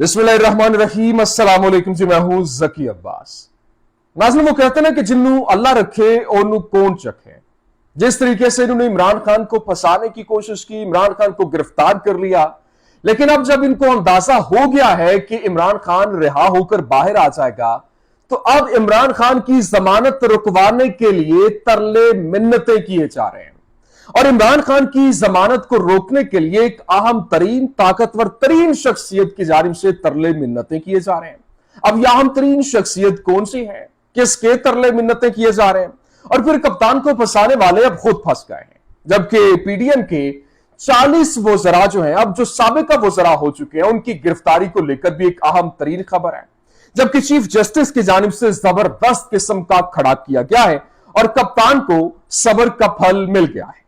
बिस्मिल्लाहिर्रहमानिर्रहीम। अस्सलाम वालेकुम जी, मैं हूं जकी अब्बास। नाज़रीन, वो कहते ना कि जिन्नू अल्लाह रखे ओनू कौन चखे। जिस तरीके से इन्होंने इमरान खान को फंसाने की कोशिश की, इमरान खान को गिरफ्तार कर लिया, लेकिन अब जब इनको अंदाजा हो गया है कि इमरान खान रिहा होकर बाहर आ जाएगा, तो अब इमरान खान की जमानत रुकवाने के लिए तरले मिन्नतें किए जा रहे हैं और इमरान खान की जमानत को रोकने के लिए एक अहम तरीन, ताकतवर तरीन शख्सियत की जानिब से तरले मिन्नतें किए जा रहे हैं। अब यह अहम तरीन शख्सियत कौन सी है, किसके तरले मिन्नतें किए जा रहे हैं, और फिर कप्तान को फंसाने वाले अब खुद फंस गए हैं। जबकि पीडीएम के 40 वज़रा जो हैं, अब जो साबिका वज़रा हो चुके हैं, उनकी गिरफ्तारी को लेकर भी एक अहम तरीन खबर है। जबकि चीफ जस्टिस की जानिब से जबरदस्त किस्म का खड़ा किया गया है और कप्तान को सब्र का फल मिल गया है।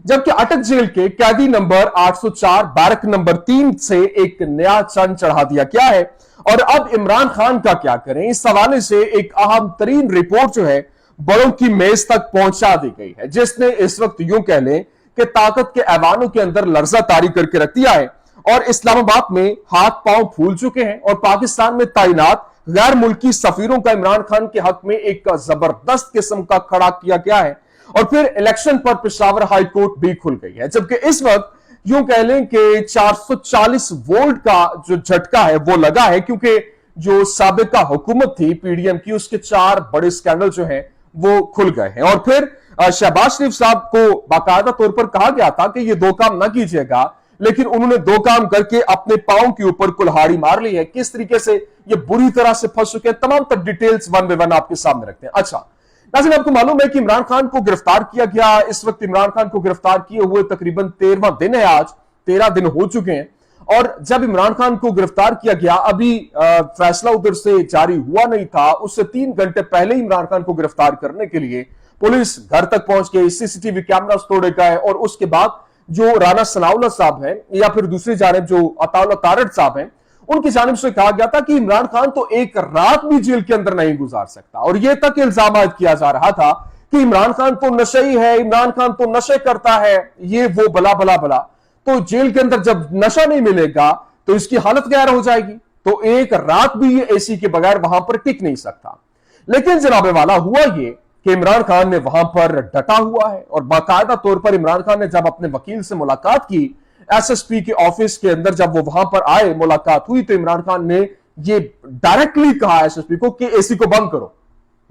जबकि अटक जेल के कैदी नंबर 804 बैरक नंबर 3 से एक नया चंद चढ़ा दिया गया है। और अब इमरान खान का क्या करें, इस हवाले से एक अहम तरीन रिपोर्ट जो है बड़ों की मेज तक पहुंचा दी गई है, जिसने इस वक्त यूं कह लें कि ताकत के ऐवानों के अंदर लर्जा तारी करके रख दिया है और इस्लामाबाद में हाथ पांव फूल चुके हैं और पाकिस्तान में तैनात गैर मुल्की सफीरों का इमरान खान के हक में एक जबरदस्त किस्म का खड़ा किया गया है। और फिर इलेक्शन पर पेशावर हाई कोर्ट भी खुल गई है। जबकि इस वक्त यूं कह लें कि 440 वोल्ट का जो झटका है वो लगा है, क्योंकि जो साबिका हुकूमत थी पीडीएम की, उसके 4 बड़े स्कैंडल जो हैं वो खुल गए हैं। और फिर शहबाज शरीफ साहब को बाकायदा तौर पर कहा गया था कि ये 2 काम ना कीजिएगा, लेकिन उन्होंने 2 काम करके अपने पांव के ऊपर कुल्हाड़ी मार ली है। किस तरीके से ये बुरी तरह से फंस चुके हैं, तमाम तक डिटेल्स वन बाय वन आपके सामने रखते हैं। अच्छा नाज़रीन, आपको मालूम है कि इमरान खान को गिरफ्तार किया गया। इस वक्त इमरान खान को गिरफ्तार किए हुए तकरीबन 13वां दिन है, आज 13 दिन हो चुके हैं। और जब इमरान खान को गिरफ्तार किया गया, अभी फैसला उधर से जारी हुआ नहीं था, उससे 3 घंटे पहले इमरान खान को गिरफ्तार करने के लिए पुलिस घर तक पहुंच गई, सीसीटीवी कैमरा तोड़े गए और उसके बाद जो राना सनाउल्लाह साहब हैं या फिर दूसरी जानिब जो अताउल्लाह तारड़ साहब हैं, उनकी जानिब से कहा गया था कि इमरान खान तो एक रात भी जेल के अंदर नहीं गुजार सकता। और यह तक इल्जाम किया जा रहा था कि इमरान खान तो नशेई है, इमरान खान तो नशे करता है, ये वो बला बला बला। तो जेल के अंदर जब नशा नहीं मिलेगा तो इसकी हालत गैर हो जाएगी, तो एक रात भी ये एसी के बगैर वहां पर टिक नहीं सकता। लेकिन जनाबे वाला हुआ ये कि इमरान खान ने वहां पर डटा हुआ है और बाकायदा तौर पर इमरान खान ने जब अपने वकील से मुलाकात की, एसएसपी के ऑफिस के अंदर जब वो वहां पर आए, मुलाकात हुई, तो इमरान खान ने ये डायरेक्टली कहा एसएसपी को कि एसी को बंद करो।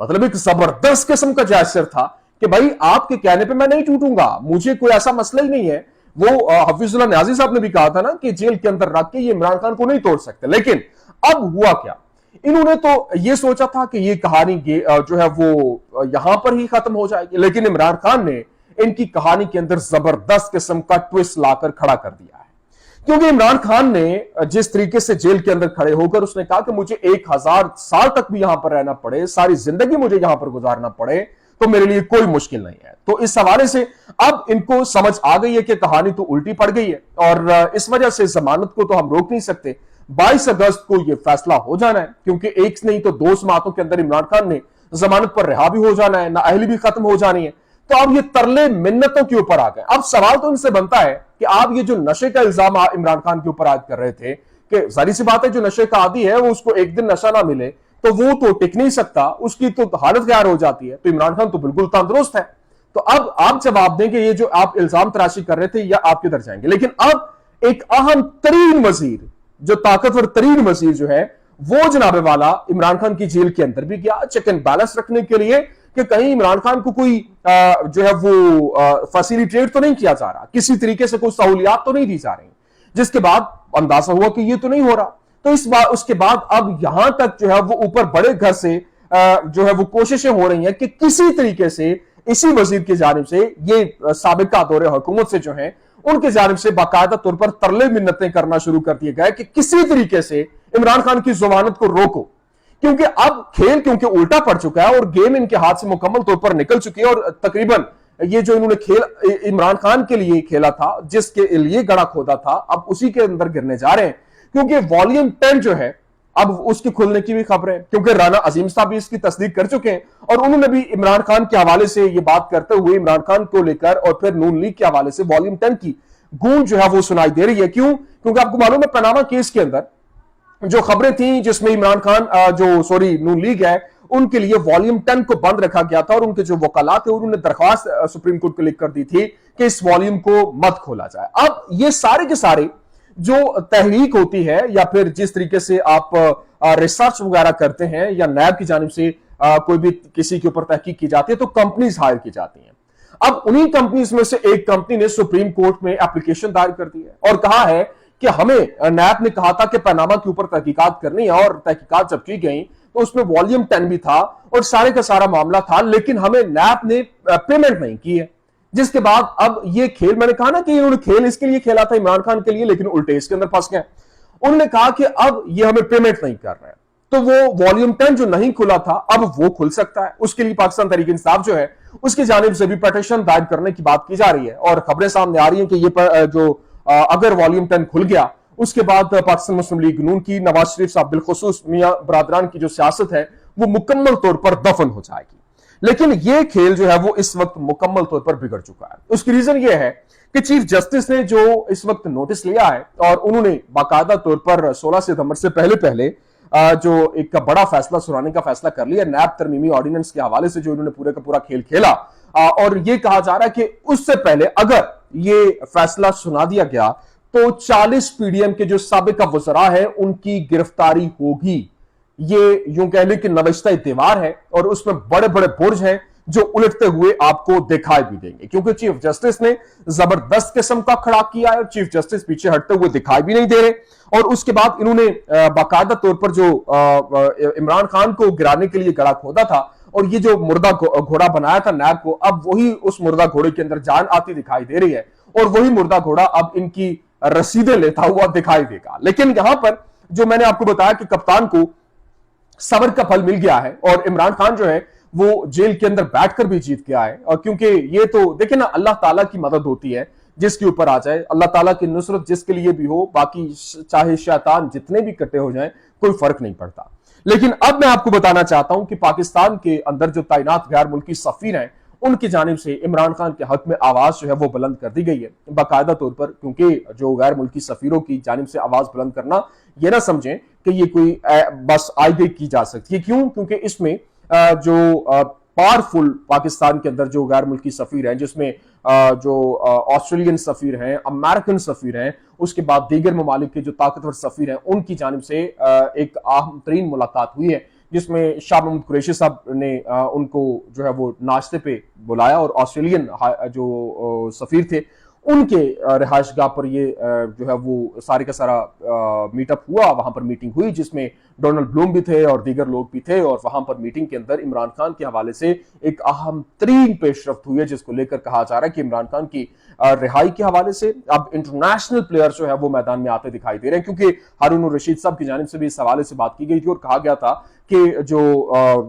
मतलब एक जबरदस्त किस्म का जैसर था कि भाई आपके कहने पे मैं नहीं टूटूंगा, मुझे कोई ऐसा मसला ही नहीं है। वो हफीजुल्लाह न्याजी साहब ने भी कहा था ना कि जेल के अंदर रख के ये इमरान खान को नहीं तोड़ सकते। लेकिन अब हुआ क्या, इन्होंने तो ये सोचा था कि ये कहानी जो है वो यहां पर ही खत्म हो जाएगी, लेकिन इमरान खान ने इनकी कहानी के अंदर जबरदस्त किस्म का ट्विस्ट लाकर खड़ा कर दिया है। क्योंकि इमरान खान ने जिस तरीके से जेल के अंदर खड़े होकर उसने कहा कि मुझे 1000 साल तक भी यहां पर रहना पड़े, सारी जिंदगी मुझे यहां पर गुजारना पड़े, तो मेरे लिए कोई मुश्किल नहीं है। तो इस हवाले से अब इनको समझ आ गई है कि कहानी तो उल्टी पड़ गई है और इस वजह से जमानत को तो हम रोक नहीं सकते। 22 अगस्त को यह फैसला हो जाना है, क्योंकि एक नहीं तो 2 समातों के अंदर इमरान खान ने जमानत पर रिहा भी हो जाना है, नाअहली भी खत्म हो जानी है। तो अब ये तरले मिन्नतों के ऊपर आ गए। अब सवाल तो इनसे बनता है कि आप ये जो नशे का इल्जाम इमरान खान के ऊपर आज कर रहे थे, कि जाहिर सी बात है जो नशे का आदी है वो उसको एक दिन नशा ना मिले तो वो तो टिक नहीं सकता, उसकी तो हालत गैर हो जाती है। तो इमरान खान तो बिल्कुल तंदुरुस्त है। तो अब आप जवाब दें कि ये जो आप इल्जाम तराशी कर रहे थे या आप किधर जाएंगे। लेकिन अब एक अहम तरीन वजीर, जो ताकतवर तरीन वजीर जो है वो जनाबे वाला इमरान खान की जेल के अंदर भी गया, चेक एंड बैलेंस रखने के लिए कि कहीं इमरान खान को कोई जो है वो फैसिलिटेट तो नहीं किया जा रहा, किसी तरीके से कोई सहूलियात तो नहीं दी जा रही। जिसके बाद अंदाजा हुआ कि ये तो नहीं हो रहा। तो इस बार उसके बाद अब यहां तक जो है वो ऊपर बड़े घर से जो है वो कोशिशें हो रही हैं कि किसी तरीके से इसी वजीर की जानिब से ये साबिका दौरे हुकूमत से जो है उनके जानिब से बाकायदा तौर पर तरले मिन्नतें करना शुरू कर दिए गए कि किसी तरीके से इमरान खान की जमानत को रोको। क्योंकि अब खेल उल्टा पड़ चुका है और गेम इनके हाथ से मुकम्मल तौर पर निकल चुकी है और तकरीबन ये जो इन्होंने खेल इमरान खान के लिए खेला था, जिसके लिए गड़ा खोदा था, अब उसी के अंदर गिरने जा रहे हैं। क्योंकि वॉल्यूम 10 जो है अब उसके खुलने की भी खबर है, क्योंकि राना अजीम साहब भी इसकी तस्दीक कर चुके हैं और उन्होंने भी इमरान खान के हवाले से ये बात करते हुए इमरान खान को लेकर और फिर नून लीग के हवाले से वॉल्यूम 10 की गूंज जो है वो सुनाई दे रही है। क्यों? क्योंकि आपको मालूम है पनामा केस के अंदर जो खबरें थी जिसमें इमरान खान नून लीग है उनके लिए वॉल्यूम 10 को बंद रखा गया था और उनके जो वकाला थे उन्होंने दरख्वास्त सुप्रीम कोर्ट को लिख कर दी थी कि इस वॉल्यूम को मत खोला जाए। अब ये सारे के सारे जो तहरीक होती है या फिर जिस तरीके से आप रिसर्च वगैरह करते हैं या नैब की जानिब से कोई भी किसी के ऊपर तहकीक की जाती है तो कंपनीज हायर की जाती हैं। अब उन्हीं कंपनीज में से एक कंपनी ने सुप्रीम कोर्ट में एप्लीकेशन दायर कर दी है और कहा है कि हमें नैब ने कहा था कि पनामा के ऊपर तहकीकात करनी है और तहकीकात जब की गई तो उसमें वॉल्यूम 10 भी था और सारे का सारा मामला था, लेकिन हमें नैब ने पेमेंट नहीं की है। जिसके बाद अब ये खेल, मैंने कहा ना कि इन्होंने खेल इसके लिए खेला था इमरान खान के लिए, लेकिन उल्टे इसके अंदर फंस गए। उन्होंने कहा कि अब ये हमें पेमेंट नहीं कर रहे हैं तो वो वॉल्यूम 10 जो नहीं खुला था अब वो खुल सकता है। उसके लिए पाकिस्तान तहरीक इंसाफ जो है उसकी जानिब से भी पिटीशन दायर करने की बात की जा रही है और खबरें सामने आ रही हैं कि ये अगर वॉल्यूम 10 खुल गया उसके बाद पाकिस्तान मुस्लिम लीग नून की नवाज शरीफ साहब बिलखुसूस मियां बरादरान की जो सियासत है वो मुकम्मल तौर पर दफन हो जाएगी। लेकिन ये खेल जो है वो इस वक्त मुकम्मल तौर पर बिगड़ चुका है। उसकी रीजन ये है कि चीफ जस्टिस ने जो इस वक्त नोटिस लिया है और उन्होंने बाकायदा तौर पर 16 सितंबर से पहले जो एक बड़ा फैसला सुनाने का फैसला कर लिया नैब तरमीमी ऑर्डिनेंस के हवाले से जो इन्होंने पूरे का पूरा खेल खेला और ये कहा जा रहा है कि उससे पहले अगर ये फैसला सुना दिया गया तो 40 पीडीएम के जो साबिका वज़रा है उनकी गिरफ्तारी होगी। ये यूं कह लें कि नविश्ता दीवार है और उसमें बड़े बड़े बुर्ज हैं जो उलटते हुए आपको दिखाई भी देंगे, क्योंकि चीफ जस्टिस ने जबरदस्त किस्म का खड़ा किया है और चीफ जस्टिस पीछे हटते हुए दिखाई भी नहीं दे रहे। और उसके बाद इन्होंने बाकायदा तौर पर जो इमरान खान को गिराने के लिए गड़ा खोदा था और ये जो मुर्दा घोड़ा बनाया था नैब को, अब वही उस मुर्दा घोड़े के अंदर जान आती दिखाई दे रही है और वही मुर्दा घोड़ा अब इनकी रसीदें लेता हुआ दिखाई देगा। लेकिन यहां पर जो मैंने आपको बताया कि कप्तान को सब्र का फल मिल गया है और इमरान खान जो है वो जेल के अंदर बैठकर भी जीत के आए। और क्योंकि ये तो देखिए ना, अल्लाह ताला की मदद होती है जिसके ऊपर आ जाए, अल्लाह ताला की नुसरत जिसके लिए भी हो, बाकी चाहे शैतान जितने भी कट्टे हो जाएं कोई फर्क नहीं पड़ता। लेकिन अब मैं आपको बताना चाहता हूं कि पाकिस्तान के अंदर जो तैनात गैर मुल्की सफीर हैं उनकी जानिब से इमरान खान के हक में आवाज जो है वो बुलंद कर दी गई है बाकायदा तौर पर, क्योंकि जो गैर मुल्की सफीरों की जानिब से आवाज बुलंद करना ये ना समझें कि ये कोई बस आगे की जा सकती है। क्यों? क्योंकि इसमें जो पावरफुल पाकिस्तान के अंदर जो गैर मुल्की सफीर हैं, जिसमें जो ऑस्ट्रेलियन सफीर हैं, अमेरिकन सफीर हैं, उसके बाद दीगर ममालिक के जो ताकतवर सफीर हैं, उनकी जानिब से एक अहम तरीन मुलाकात हुई है जिसमें शाह महमूद कुरैशी साहब ने उनको जो है वो नाश्ते पे बुलाया और ऑस्ट्रेलियन जो सफीर थे उनके रिहाइश गाह पर ये जो है वो सारे का सारा मीटअप हुआ। वहां पर मीटिंग हुई जिसमें डोनाल्ड ब्लूम भी थे और दीगर लोग भी थे और वहां पर मीटिंग के अंदर इमरान खान के हवाले से एक अहम तरीन पेशरफ्त हुई है जिसको लेकर कहा जा रहा है कि इमरान खान की रिहाई के हवाले से अब इंटरनेशनल प्लेयर जो है वो मैदान में आते दिखाई दे रहे हैं। क्योंकि हारून रशीद साहब की जानिब से भी इस हवाले से बात की गई थी और कहा गया था कि जो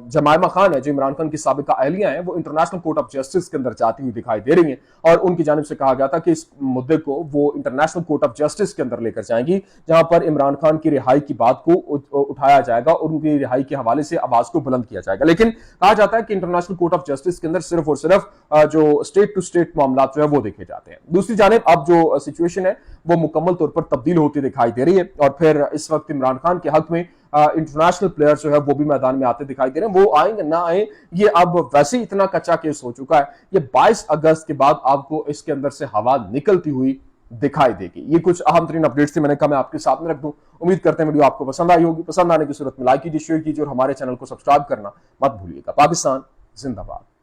जमायमा खान है, जो इमरान खान की साबिका अहलिया हैं, वो इंटरनेशनल कोर्ट ऑफ जस्टिस के अंदर जाती हुई दिखाई दे रही हैं और उनकी जानिब से कहा गया था कि इस मुद्दे को वो इंटरनेशनल कोर्ट ऑफ जस्टिस के अंदर लेकर जाएंगी जहां पर इमरान खान की रिहाई की बात को उठाया जाएगा और उनकी रिहाई के हवाले से आवाज को बुलंद किया जाएगा। लेकिन कहा जाता है कि इंटरनेशनल कोर्ट ऑफ जस्टिस के अंदर सिर्फ और सिर्फ जो स्टेट टू स्टेट मामला जो है वो देखे जाते हैं। दूसरी जानिब अब जो सिचुएशन है वो मुकम्मल तौर पर तब्दील होती दिखाई दे रही है और फिर इस वक्त इमरान खान के हक में इंटरनेशनल प्लेयर जो है वो भी मैदान में आते दिखाई दे रहे हैं। वो आएंगे ना आए, ये अब वैसे ही इतना कच्चा केस हो चुका है, ये 22 अगस्त के बाद आपको इसके अंदर से हवा निकलती हुई दिखाई देगी। ये कुछ अहम तरीन अपडेट्स थे, मैंने कहा मैं आपके सामने रख दूं। उम्मीद करते हैं वीडियो आपको पसंद आई होगी। पसंद आने की सूरत में लाइक कीजिए, शेयर कीजिए और हमारे चैनल को सब्सक्राइब करना मत भूलिएगा। पाकिस्तान जिंदाबाद।